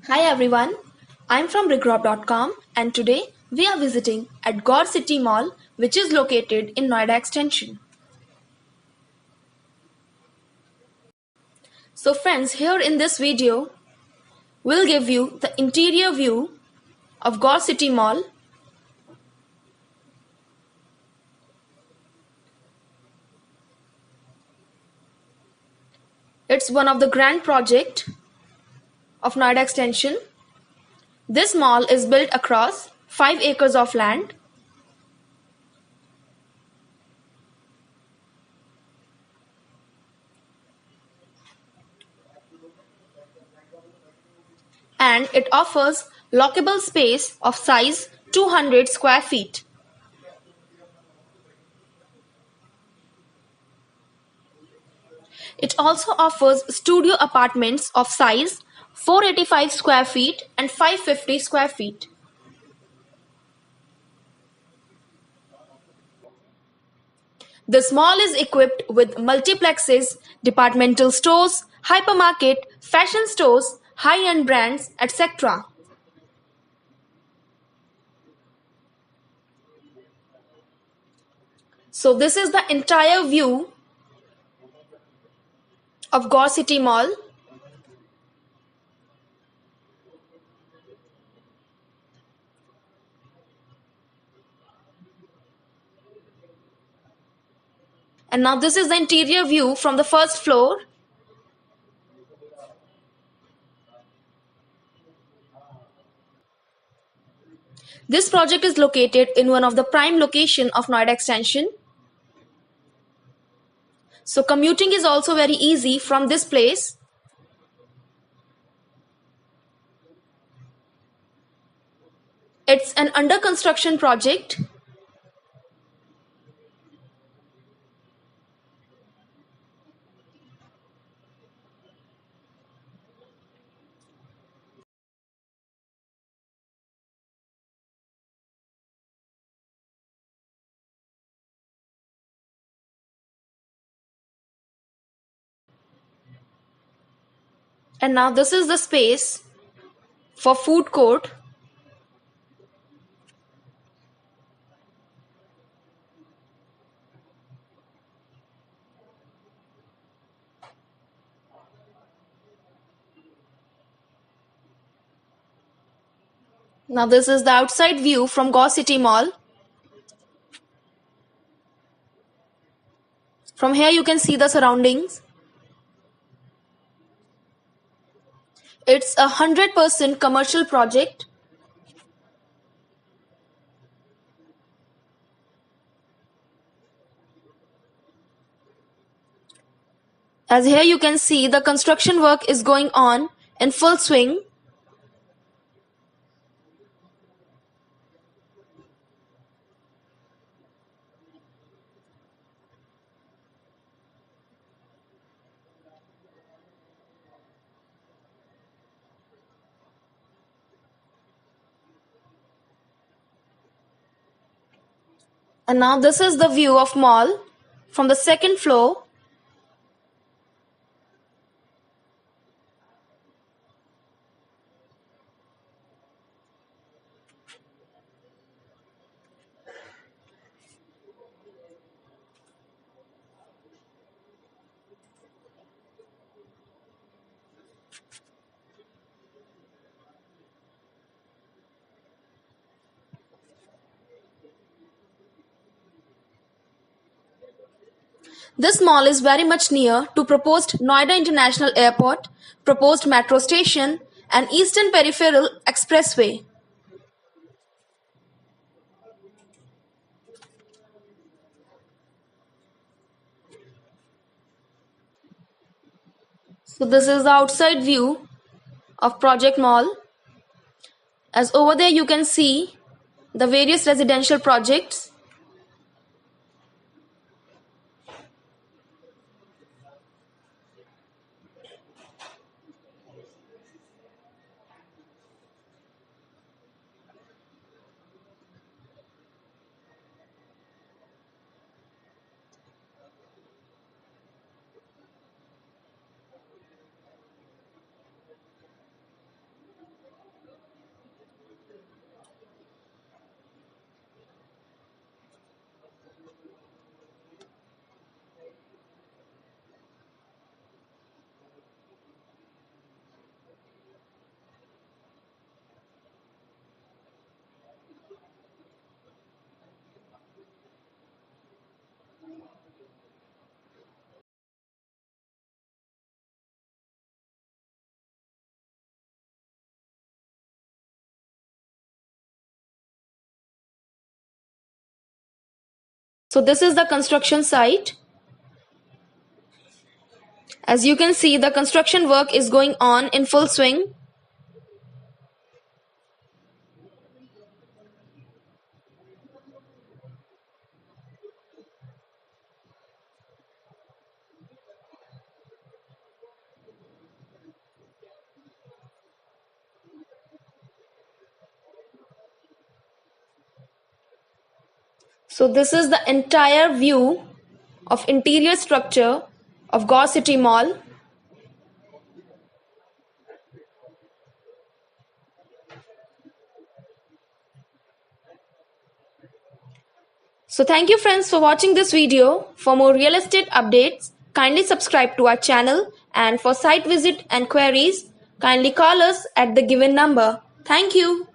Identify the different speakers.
Speaker 1: Hi everyone, I'm from Regrob.com and today we are visiting at Gaur City Mall, which is located in Noida Extension. So friends, here in this video, we'll give you the interior view of Gaur City Mall. It's one of the grand project of Noida Extension. This mall is built across 5 acres of land. And it offers lockable space of size 200 square feet. It also offers studio apartments of size 485 square feet and 550 square feet. This mall is equipped with multiplexes, departmental stores, hypermarket, fashion stores, high-end brands, etc. So this is the entire view of Gaur City Mall. And now this is the interior view from the first floor. This project is located in one of the prime location of Noida Extension. So commuting is also very easy from this place. It's an under construction project. And now this is the space for food court. Now this is the outside view from Gaur City Mall. From here you can see the surroundings. It's a 100% commercial project. As here you can see the construction work is going on in full swing. And now this is the view of mall from the second floor. This mall is very much near to proposed Noida International Airport, proposed metro station, and Eastern Peripheral Expressway. So this is the outside view of Project Mall. As over there you can see the various residential projects. So this is the construction site. As you can see, the construction work is going on in full swing. So this is the entire view of interior structure of Gaur City Mall. So thank you friends for watching this video. For more real estate updates, kindly subscribe to our channel, and for site visit and queries, kindly call us at the given number. Thank you.